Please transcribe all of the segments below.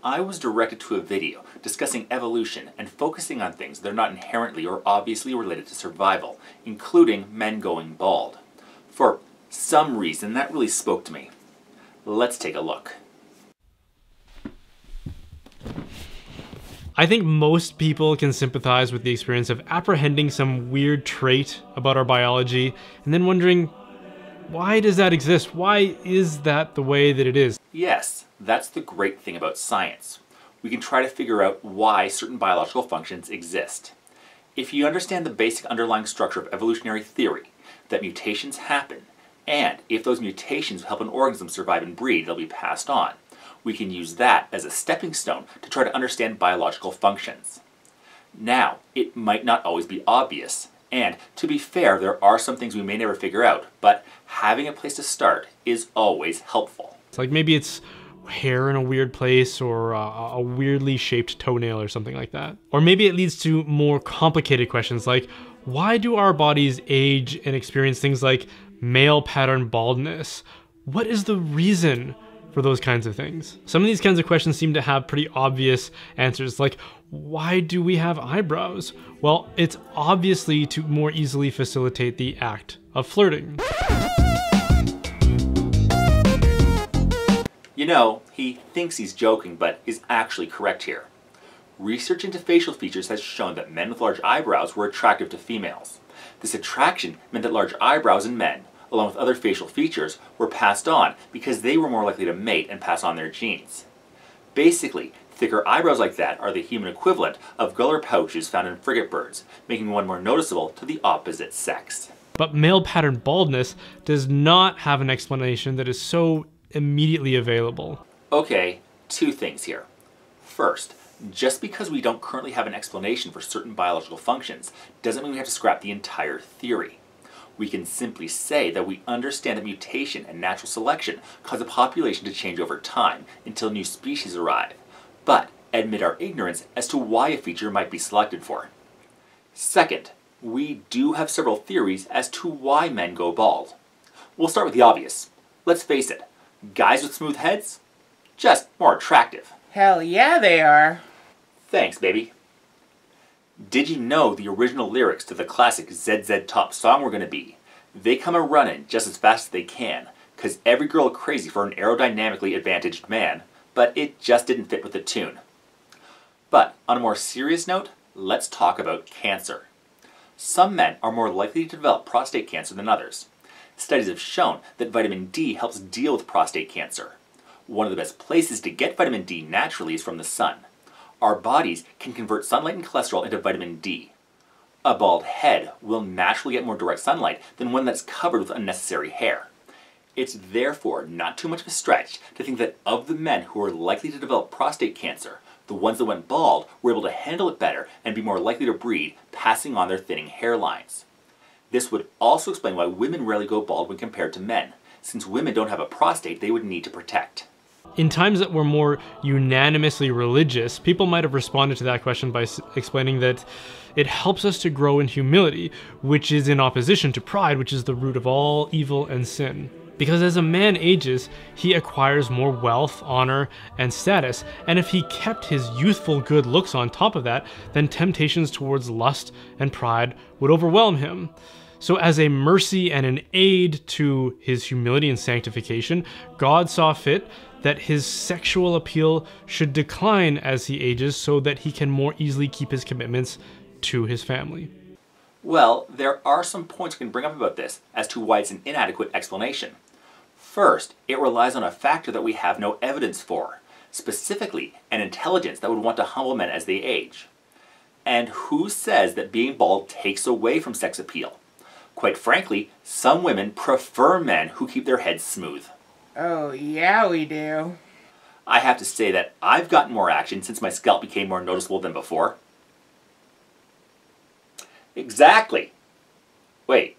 I was directed to a video discussing evolution and focusing on things that are not inherently or obviously related to survival, including men going bald. For some reason, that really spoke to me. Let's take a look. I think most people can sympathize with the experience of apprehending some weird trait about our biology and then wondering, why does that exist? Why is that the way that it is? Yes, that's the great thing about science. We can try to figure out why certain biological functions exist. If you understand the basic underlying structure of evolutionary theory, that mutations happen, and if those mutations help an organism survive and breed, they'll be passed on. We can use that as a stepping stone to try to understand biological functions. Now, it might not always be obvious, and to be fair, there are some things we may never figure out, but having a place to start is always helpful. It's like maybe it's hair in a weird place or a weirdly shaped toenail or something like that. Or maybe it leads to more complicated questions like, why do our bodies age and experience things like male pattern baldness? What is the reason for those kinds of things? Some of these kinds of questions seem to have pretty obvious answers, like why do we have eyebrows? Well, it's obviously to more easily facilitate the act of flirting. You know, he thinks he's joking, but is actually correct here. Research into facial features has shown that men with large eyebrows were attractive to females. This attraction meant that large eyebrows in men, along with other facial features, were passed on because they were more likely to mate and pass on their genes. Basically, thicker eyebrows like that are the human equivalent of gular pouches found in frigate birds, making one more noticeable to the opposite sex. But male pattern baldness does not have an explanation that is so immediately available. Okay, two things here. First, just because we don't currently have an explanation for certain biological functions doesn't mean we have to scrap the entire theory. We can simply say that we understand that mutation and natural selection cause a population to change over time until new species arrive, but admit our ignorance as to why a feature might be selected for. Second, we do have several theories as to why men go bald. We'll start with the obvious. Let's face it, guys with smooth heads? Just more attractive. Hell yeah, they are. Thanks, baby. Did you know the original lyrics to the classic ZZ Top song were going to be, "They come a-runnin' just as fast as they can, 'cause every girl crazy for an aerodynamically advantaged man," but it just didn't fit with the tune. But on a more serious note, let's talk about cancer. Some men are more likely to develop prostate cancer than others. Studies have shown that vitamin D helps deal with prostate cancer. One of the best places to get vitamin D naturally is from the sun. Our bodies can convert sunlight and cholesterol into vitamin D. A bald head will naturally get more direct sunlight than one that's covered with unnecessary hair. It's therefore not too much of a stretch to think that of the men who are likely to develop prostate cancer, the ones that went bald were able to handle it better and be more likely to breed, passing on their thinning hairlines. This would also explain why women rarely go bald when compared to men, since women don't have a prostate they would need to protect. In times that were more unanimously religious, people might have responded to that question by explaining that it helps us to grow in humility, which is in opposition to pride, which is the root of all evil and sin. Because as a man ages, he acquires more wealth, honor, and status, and if he kept his youthful good looks on top of that, then temptations towards lust and pride would overwhelm him. So as a mercy and an aid to his humility and sanctification, God saw fit that his sexual appeal should decline as he ages so that he can more easily keep his commitments to his family. Well, there are some points we can bring up about this as to why it's an inadequate explanation. First, it relies on a factor that we have no evidence for, specifically an intelligence that would want to humble men as they age. And who says that being bald takes away from sex appeal? Quite frankly, some women prefer men who keep their heads smooth. Oh, yeah, we do. I have to say that I've gotten more action since my scalp became more noticeable than before. Exactly. Wait,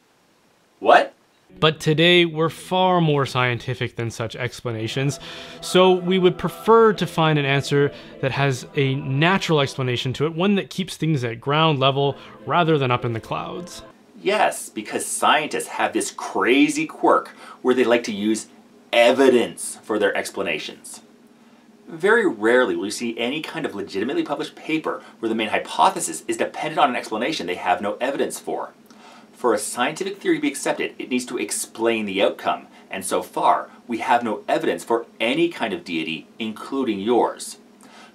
what? But today, we're far more scientific than such explanations, so we would prefer to find an answer that has a natural explanation to it, one that keeps things at ground level rather than up in the clouds. Yes, because scientists have this crazy quirk where they like to use evidence for their explanations. Very rarely will you see any kind of legitimately published paper where the main hypothesis is dependent on an explanation they have no evidence for. For a scientific theory to be accepted, it needs to explain the outcome, and so far, we have no evidence for any kind of deity, including yours.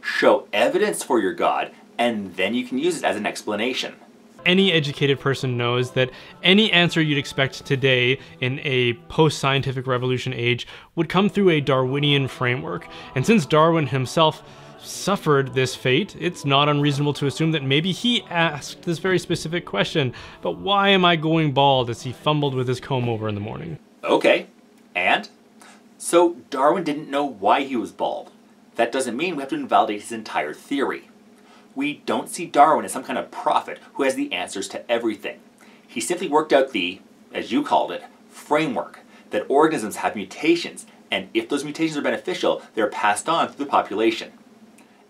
Show evidence for your God, and then you can use it as an explanation. Any educated person knows that any answer you'd expect today in a post-scientific revolution age would come through a Darwinian framework. And since Darwin himself suffered this fate, it's not unreasonable to assume that maybe he asked this very specific question, but why am I going bald, as he fumbled with his comb over in the morning. Okay, and? So Darwin didn't know why he was bald. That doesn't mean we have to invalidate his entire theory. We don't see Darwin as some kind of prophet who has the answers to everything. He simply worked out the, as you called it, framework, that organisms have mutations, and if those mutations are beneficial, they're passed on through the population.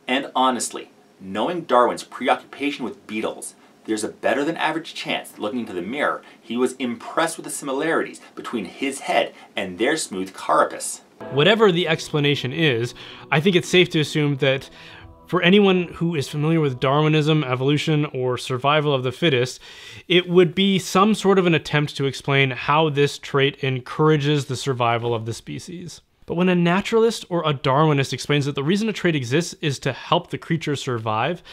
And honestly, knowing Darwin's preoccupation with beetles, there's a better than average chance that looking into the mirror, he was impressed with the similarities between his head and their smooth carapace. Whatever the explanation is, I think it's safe to assume that for anyone who is familiar with Darwinism, evolution, or survival of the fittest, it would be some sort of an attempt to explain how this trait encourages the survival of the species. But when a naturalist or a Darwinist explains that the reason a trait exists is to help the creature survive,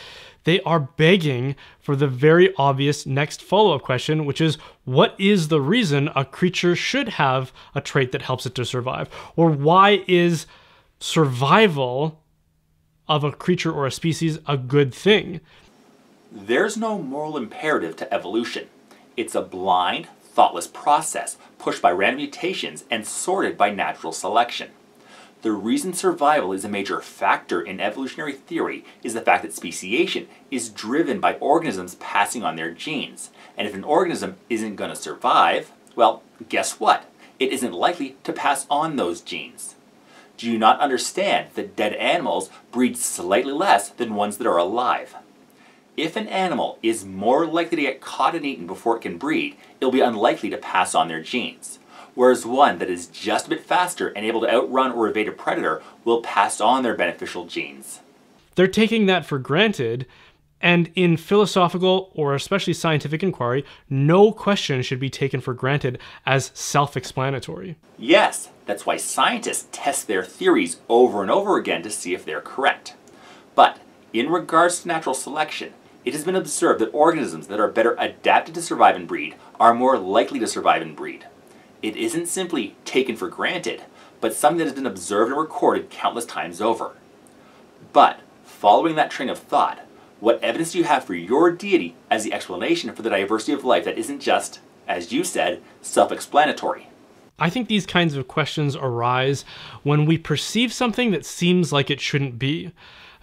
they are begging for the very obvious next follow-up question, which is, what is the reason a creature should have a trait that helps it to survive? Or why is survival of a creature or a species a good thing? There's no moral imperative to evolution. It's a blind, thoughtless process pushed by random mutations and sorted by natural selection. The reason survival is a major factor in evolutionary theory is the fact that speciation is driven by organisms passing on their genes. And if an organism isn't going to survive, well, guess what? It isn't likely to pass on those genes. Do you not understand that dead animals breed slightly less than ones that are alive? If an animal is more likely to get caught and eaten before it can breed, it'll be unlikely to pass on their genes. Whereas one that is just a bit faster and able to outrun or evade a predator will pass on their beneficial genes. They're taking that for granted, and in philosophical or especially scientific inquiry, no question should be taken for granted as self-explanatory. Yes, that's why scientists test their theories over and over again to see if they're correct. But in regards to natural selection, it has been observed that organisms that are better adapted to survive and breed are more likely to survive and breed. It isn't simply taken for granted, but something that has been observed and recorded countless times over. But, following that train of thought, what evidence do you have for your deity as the explanation for the diversity of life that isn't just, as you said, self-explanatory? I think these kinds of questions arise when we perceive something that seems like it shouldn't be.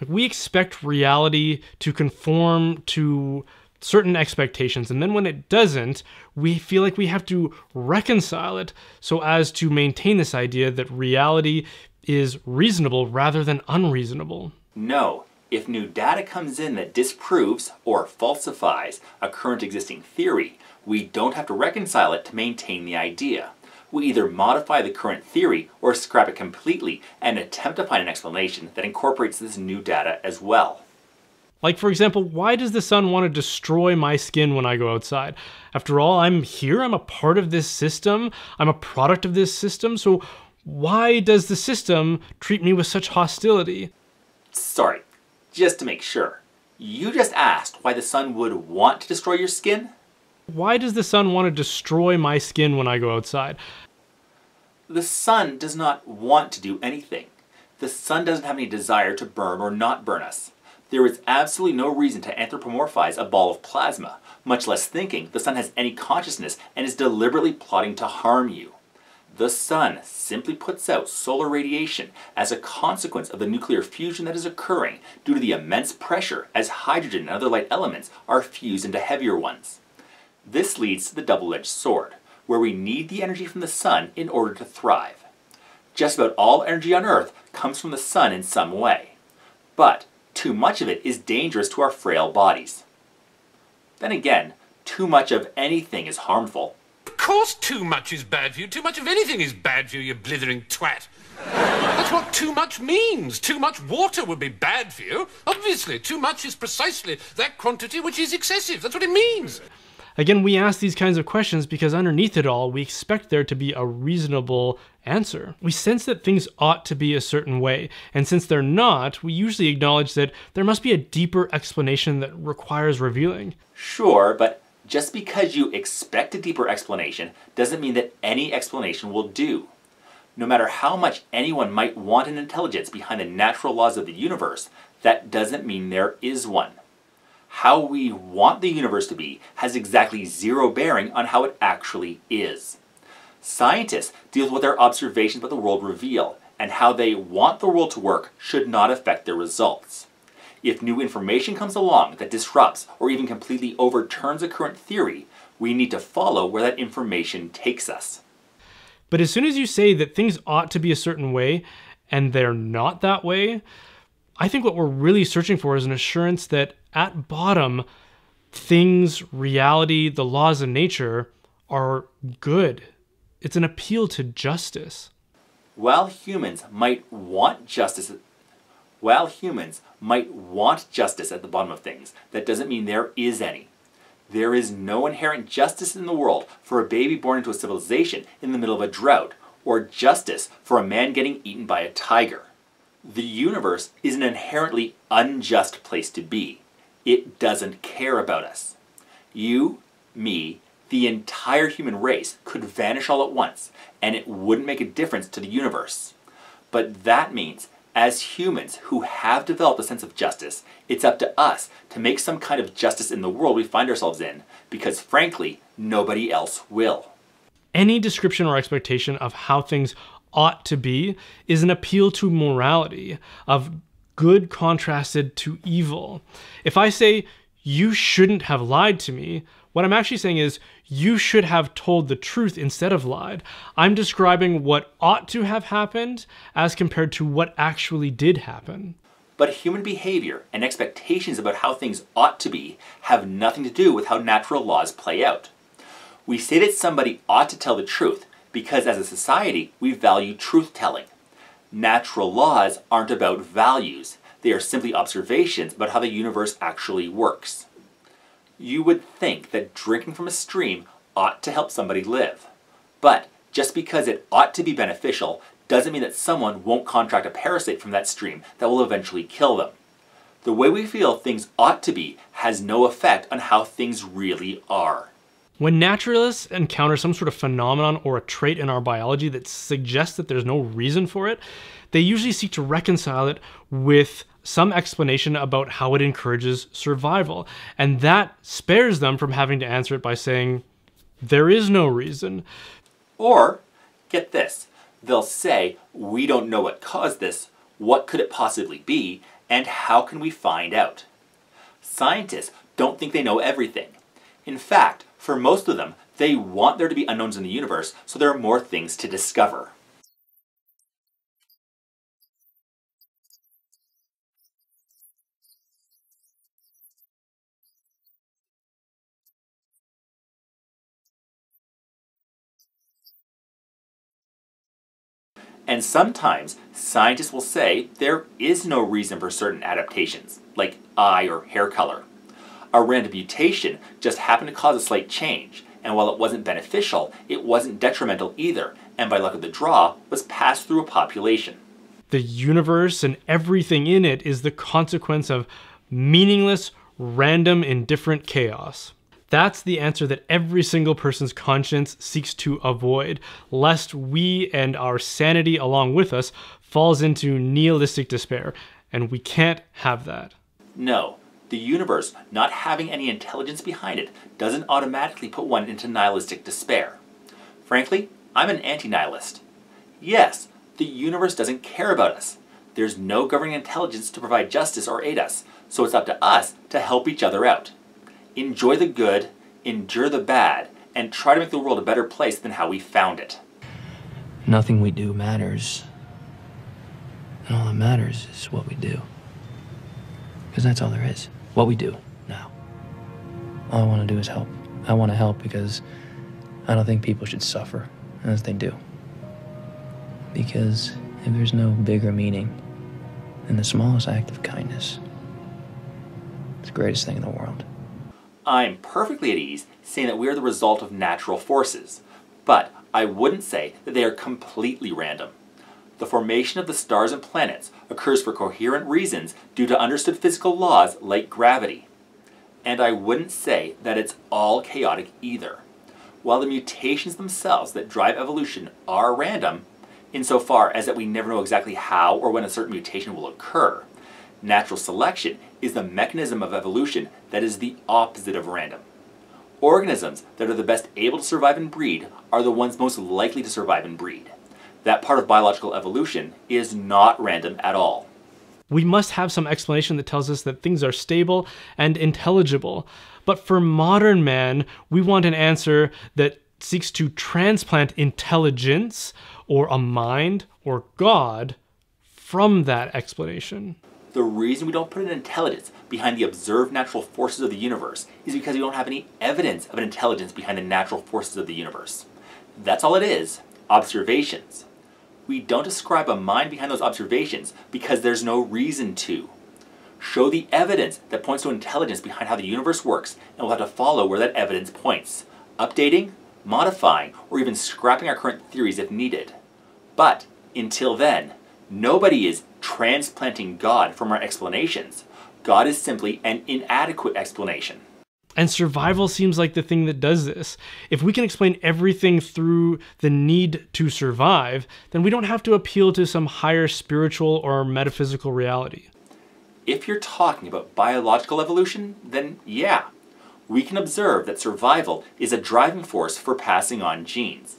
We expect reality to conform to certain expectations, and then when it doesn't, we feel like we have to reconcile it so as to maintain this idea that reality is reasonable rather than unreasonable. No. If new data comes in that disproves or falsifies a current existing theory, we don't have to reconcile it to maintain the idea. We either modify the current theory or scrap it completely and attempt to find an explanation that incorporates this new data as well. Like, for example, why does the sun want to destroy my skin when I go outside? After all, I'm here, I'm a part of this system, I'm a product of this system, so why does the system treat me with such hostility? Sorry, just to make sure. You just asked why the sun would want to destroy your skin? Why does the sun want to destroy my skin when I go outside? The sun does not want to do anything. The sun doesn't have any desire to burn or not burn us. There is absolutely no reason to anthropomorphize a ball of plasma, much less thinking the sun has any consciousness and is deliberately plotting to harm you. The sun simply puts out solar radiation as a consequence of the nuclear fusion that is occurring due to the immense pressure as hydrogen and other light elements are fused into heavier ones. This leads to the double-edged sword, where we need the energy from the sun in order to thrive. Just about all energy on Earth comes from the sun in some way, but too much of it is dangerous to our frail bodies. Then again, too much of anything is harmful. course too much is bad for you. Too much of anything is bad for you, you blithering twat. That's what too much means. Too much water would be bad for you. Obviously, too much is precisely that quantity which is excessive. That's what it means. Again, we ask these kinds of questions because underneath it all, we expect there to be a reasonable answer. We sense that things ought to be a certain way, and since they're not, we usually acknowledge that there must be a deeper explanation that requires revealing. Sure, but just because you expect a deeper explanation doesn't mean that any explanation will do. No matter how much anyone might want an intelligence behind the natural laws of the universe, that doesn't mean there is one. How we want the universe to be has exactly zero bearing on how it actually is. Scientists deal with what their observations about the world reveal, and how they want the world to work should not affect their results. If new information comes along that disrupts or even completely overturns a current theory, we need to follow where that information takes us. But as soon as you say that things ought to be a certain way, and they're not that way, I think what we're really searching for is an assurance that at bottom, things, reality, the laws of nature are good. It's an appeal to justice. While humans might want justice at the bottom of things, that doesn't mean there is any. There is no inherent justice in the world for a baby born into a civilization in the middle of a drought, or justice for a man getting eaten by a tiger. The universe is an inherently unjust place to be. It doesn't care about us. You, me, the entire human race could vanish all at once, and it wouldn't make a difference to the universe. But that means, as humans who have developed a sense of justice, it's up to us to make some kind of justice in the world we find ourselves in, because frankly, nobody else will. Any description or expectation of how things ought to be is an appeal to morality, of good contrasted to evil. If I say, you shouldn't have lied to me, what I'm actually saying is, you should have told the truth instead of lied. I'm describing what ought to have happened as compared to what actually did happen. But human behavior and expectations about how things ought to be have nothing to do with how natural laws play out. We say that somebody ought to tell the truth because as a society, we value truth-telling. Natural laws aren't about values. They are simply observations about how the universe actually works. You would think that drinking from a stream ought to help somebody live. But just because it ought to be beneficial doesn't mean that someone won't contract a parasite from that stream that will eventually kill them. The way we feel things ought to be has no effect on how things really are. When naturalists encounter some sort of phenomenon or a trait in our biology that suggests that there's no reason for it, they usually seek to reconcile it with some explanation about how it encourages survival. And that spares them from having to answer it by saying, there is no reason. Or, get this, they'll say, we don't know what caused this, what could it possibly be, and how can we find out? Scientists don't think they know everything. In fact, for most of them, they want there to be unknowns in the universe, so there are more things to discover. And sometimes, scientists will say there is no reason for certain adaptations, like eye or hair color. A random mutation just happened to cause a slight change, and while it wasn't beneficial, it wasn't detrimental either, and by luck of the draw, was passed through a population. The universe and everything in it is the consequence of meaningless, random, indifferent chaos. That's the answer that every single person's conscience seeks to avoid, lest we and our sanity along with us falls into nihilistic despair, and we can't have that. No. The universe, not having any intelligence behind it, doesn't automatically put one into nihilistic despair. Frankly, I'm an anti-nihilist. Yes, the universe doesn't care about us. There's no governing intelligence to provide justice or aid us, so it's up to us to help each other out. Enjoy the good, endure the bad, and try to make the world a better place than how we found it. Nothing we do matters. And all that matters is what we do. Because that's all there is. What we do now. All I want to do is help. I want to help because I don't think people should suffer as they do. Because if there's no bigger meaning than the smallest act of kindness, it's the greatest thing in the world. I'm perfectly at ease saying that we are the result of natural forces, but I wouldn't say that they are completely random. The formation of the stars and planets occurs for coherent reasons due to understood physical laws like gravity. And I wouldn't say that it's all chaotic either. While the mutations themselves that drive evolution are random, insofar as that we never know exactly how or when a certain mutation will occur, natural selection is the mechanism of evolution that is the opposite of random. Organisms that are the best able to survive and breed are the ones most likely to survive and breed. That part of biological evolution is not random at all. We must have some explanation that tells us that things are stable and intelligible. But for modern man, we want an answer that seeks to transplant intelligence, or a mind, or God, from that explanation. The reason we don't put an intelligence behind the observed natural forces of the universe is because we don't have any evidence of an intelligence behind the natural forces of the universe. That's all it is, observations. We don't ascribe a mind behind those observations because there's no reason to. Show the evidence that points to intelligence behind how the universe works, and we'll have to follow where that evidence points, updating, modifying, or even scrapping our current theories if needed. But until then, nobody is transplanting God from our explanations. God is simply an inadequate explanation. And survival seems like the thing that does this. If we can explain everything through the need to survive, then we don't have to appeal to some higher spiritual or metaphysical reality. If you're talking about biological evolution, then yeah, we can observe that survival is a driving force for passing on genes.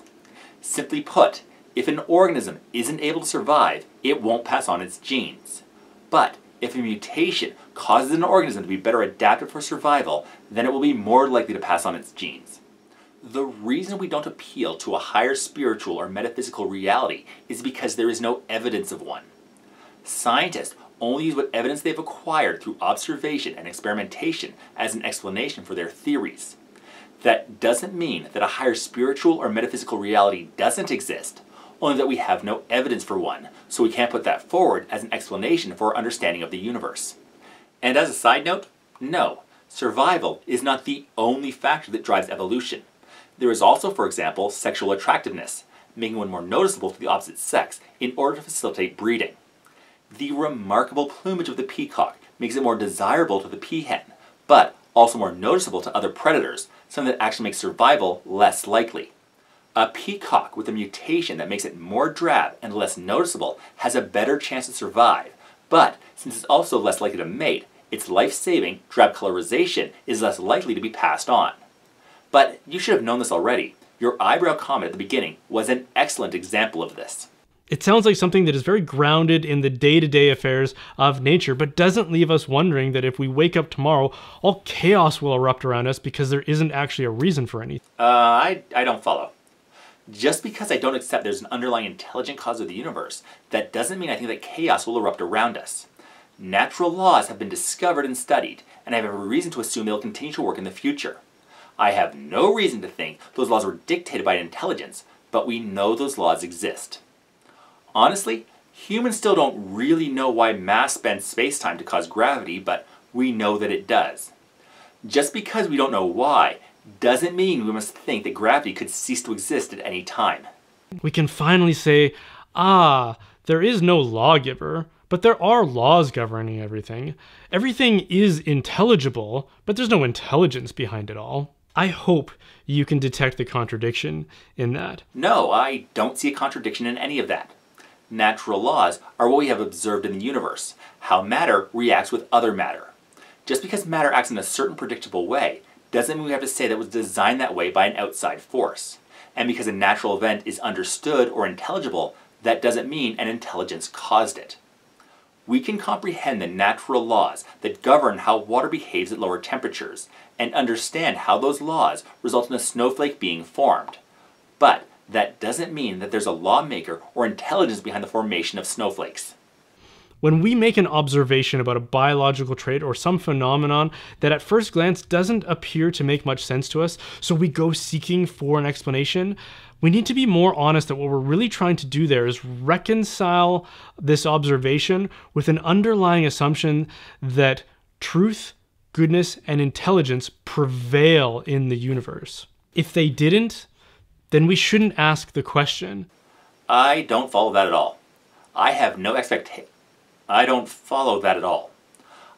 Simply put, if an organism isn't able to survive, it won't pass on its genes. But if a mutation causes an organism to be better adapted for survival, then it will be more likely to pass on its genes. The reason we don't appeal to a higher spiritual or metaphysical reality is because there is no evidence of one. Scientists only use what evidence they've acquired through observation and experimentation as an explanation for their theories. That doesn't mean that a higher spiritual or metaphysical reality doesn't exist, only that we have no evidence for one, so we can't put that forward as an explanation for our understanding of the universe. And as a side note, no, survival is not the only factor that drives evolution. There is also, for example, sexual attractiveness, making one more noticeable to the opposite sex in order to facilitate breeding. The remarkable plumage of the peacock makes it more desirable to the peahen, but also more noticeable to other predators, something that actually makes survival less likely. A peacock with a mutation that makes it more drab and less noticeable has a better chance to survive, but since it's also less likely to mate, its life-saving drab colorization is less likely to be passed on. But you should have known this already. Your eyebrow comment at the beginning was an excellent example of this. It sounds like something that is very grounded in the day-to-day affairs of nature, but doesn't leave us wondering that if we wake up tomorrow, all chaos will erupt around us because there isn't actually a reason for anything. I don't follow. Just because I don't accept there's an underlying intelligent cause of the universe, that doesn't mean I think that chaos will erupt around us. Natural laws have been discovered and studied, and I have every reason to assume they'll continue to work in the future. I have no reason to think those laws were dictated by intelligence, but we know those laws exist. Honestly, humans still don't really know why mass bends space-time to cause gravity, but we know that it does. Just because we don't know why, doesn't mean we must think that gravity could cease to exist at any time. We can finally say, there is no lawgiver, but there are laws governing everything. Everything is intelligible, but there's no intelligence behind it all. I hope you can detect the contradiction in that. No, I don't see a contradiction in any of that. Natural laws are what we have observed in the universe, how matter reacts with other matter. Just because matter acts in a certain predictable way, doesn't mean we have to say that it was designed that way by an outside force. And because a natural event is understood or intelligible, that doesn't mean an intelligence caused it. We can comprehend the natural laws that govern how water behaves at lower temperatures, and understand how those laws result in a snowflake being formed. But that doesn't mean that there's a lawmaker or intelligence behind the formation of snowflakes. When we make an observation about a biological trait or some phenomenon that at first glance doesn't appear to make much sense to us, so we go seeking for an explanation, we need to be more honest that what we're really trying to do there is reconcile this observation with an underlying assumption that truth, goodness, and intelligence prevail in the universe. If they didn't, then we shouldn't ask the question. I don't follow that at all. I don't follow that at all.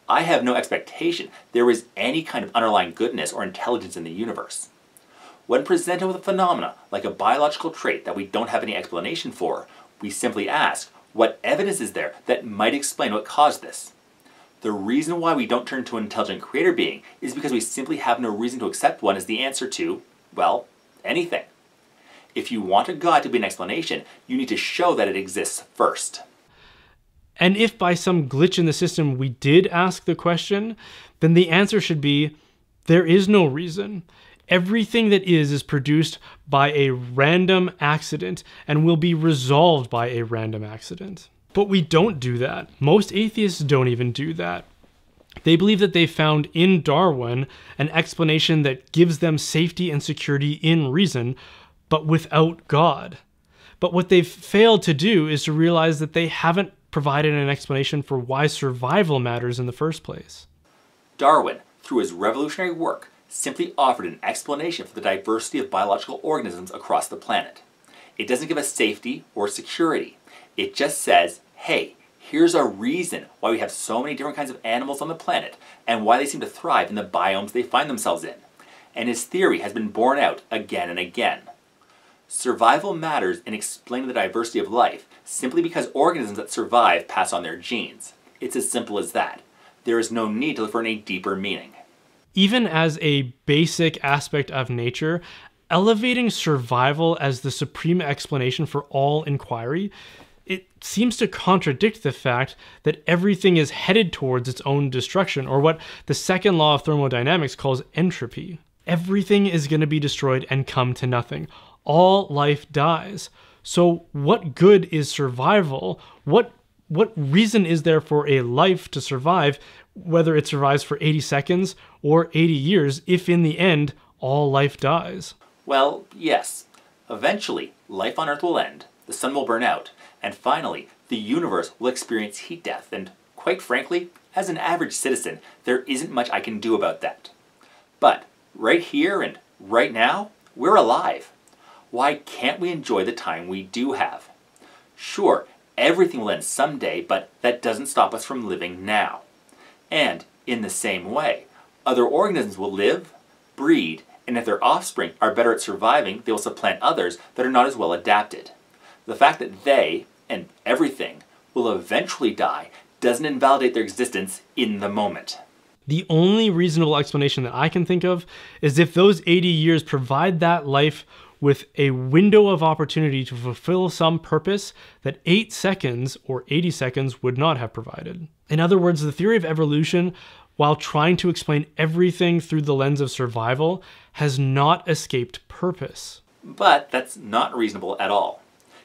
I have no expectation there is any kind of underlying goodness or intelligence in the universe. When presented with a phenomena like a biological trait that we don't have any explanation for, we simply ask, what evidence is there that might explain what caused this? The reason why we don't turn to an intelligent creator being is because we simply have no reason to accept one as the answer to, well, anything. If you want a God to be an explanation, you need to show that it exists first. And if by some glitch in the system we did ask the question, then the answer should be, there is no reason. Everything that is produced by a random accident and will be resolved by a random accident. But we don't do that. Most atheists don't even do that. They believe that they found in Darwin an explanation that gives them safety and security in reason, but without God. But what they've failed to do is to realize that they haven't provided an explanation for why survival matters in the first place. Darwin, through his revolutionary work, simply offered an explanation for the diversity of biological organisms across the planet. It doesn't give us safety or security. It just says, hey, here's a reason why we have so many different kinds of animals on the planet and why they seem to thrive in the biomes they find themselves in. And his theory has been borne out again and again. Survival matters in explaining the diversity of life simply because organisms that survive pass on their genes. It's as simple as that. There is no need to look for any deeper meaning. Even as a basic aspect of nature, elevating survival as the supreme explanation for all inquiry, it seems to contradict the fact that everything is headed towards its own destruction, or what the second law of thermodynamics calls entropy. Everything is going to be destroyed and come to nothing. All life dies. So what good is survival? What reason is there for a life to survive, whether it survives for 80 seconds or 80 years, if in the end, all life dies? Well, yes. Eventually, life on Earth will end, the sun will burn out, and finally, the universe will experience heat death, and quite frankly, as an average citizen, there isn't much I can do about that. But right here and right now, we're alive. Why can't we enjoy the time we do have? Sure, everything will end someday, but that doesn't stop us from living now. And in the same way, other organisms will live, breed, and if their offspring are better at surviving, they will supplant others that are not as well adapted. The fact that they, and everything, will eventually die doesn't invalidate their existence in the moment. The only reasonable explanation that I can think of is if those 80 years provide that life with a window of opportunity to fulfill some purpose that 8 seconds or 80 seconds would not have provided. In other words, the theory of evolution, while trying to explain everything through the lens of survival, has not escaped purpose. But that's not reasonable at all.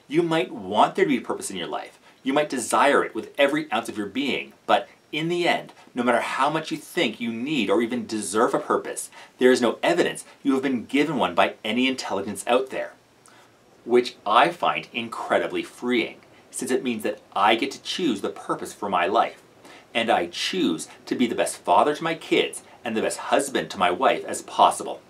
You might want there to be purpose in your life. You might desire it with every ounce of your being, but in the end, no matter how much you think you need or even deserve a purpose, there is no evidence you have been given one by any intelligence out there. Which I find incredibly freeing, since it means that I get to choose the purpose for my life. And I choose to be the best father to my kids and the best husband to my wife as possible.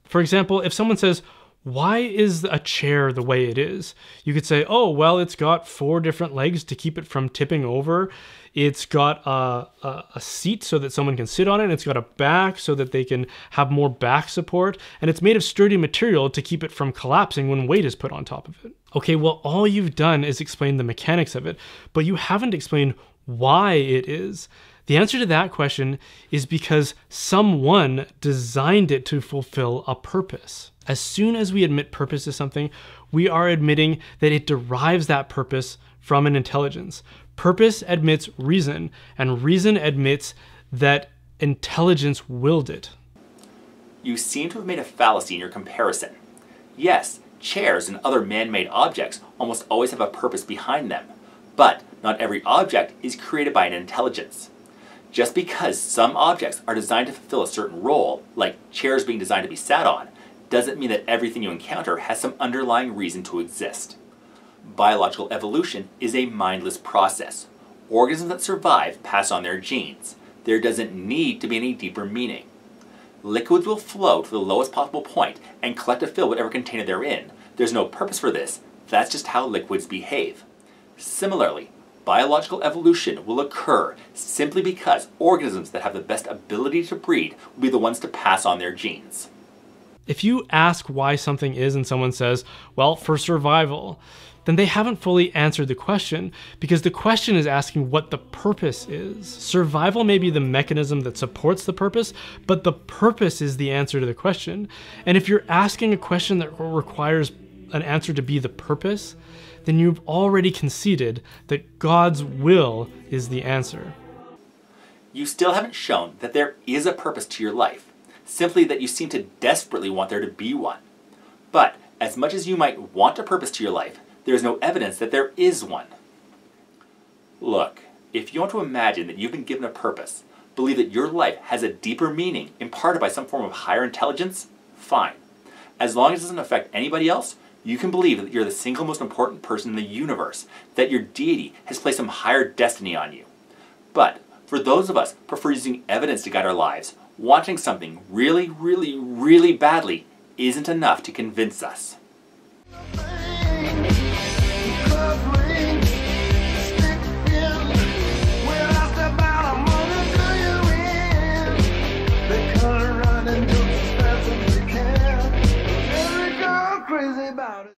For example, if someone says, why is a chair the way it is? You could say, oh, well, it's got 4 different legs to keep it from tipping over. It's got a seat so that someone can sit on it. It's got a back so that they can have more back support. And it's made of sturdy material to keep it from collapsing when weight is put on top of it. Okay, well, all you've done is explain the mechanics of it, but you haven't explained why it is. The answer to that question is because someone designed it to fulfill a purpose. As soon as we admit purpose to something, we are admitting that it derives that purpose from an intelligence. Purpose admits reason, and reason admits that intelligence willed it. You seem to have made a fallacy in your comparison. Yes, chairs and other man-made objects almost always have a purpose behind them. But Not every object is created by an intelligence. Just because some objects are designed to fulfill a certain role, like chairs being designed to be sat on, doesn't mean that everything you encounter has some underlying reason to exist. Biological evolution is a mindless process. Organisms that survive pass on their genes. There doesn't need to be any deeper meaning. Liquids will flow to the lowest possible point and collect to fill whatever container they're in. There's no purpose for this. That's just how liquids behave. Similarly, biological evolution will occur simply because organisms that have the best ability to breed will be the ones to pass on their genes. If you ask why something is and someone says, well, for survival, then they haven't fully answered the question, because the question is asking what the purpose is. Survival may be the mechanism that supports the purpose, but the purpose is the answer to the question. And if you're asking a question that requires an answer to be the purpose, then you've already conceded that God's will is the answer. You still haven't shown that there is a purpose to your life, simply that you seem to desperately want there to be one. But as much as you might want a purpose to your life, there is no evidence that there is one. Look, if you want to imagine that you've been given a purpose, believe that your life has a deeper meaning imparted by some form of higher intelligence, fine. As long as it doesn't affect anybody else, you can believe that you're the single most important person in the universe, that your deity has placed some higher destiny on you. But for those of us who prefer using evidence to guide our lives, wanting something really, really, really badly isn't enough to convince us.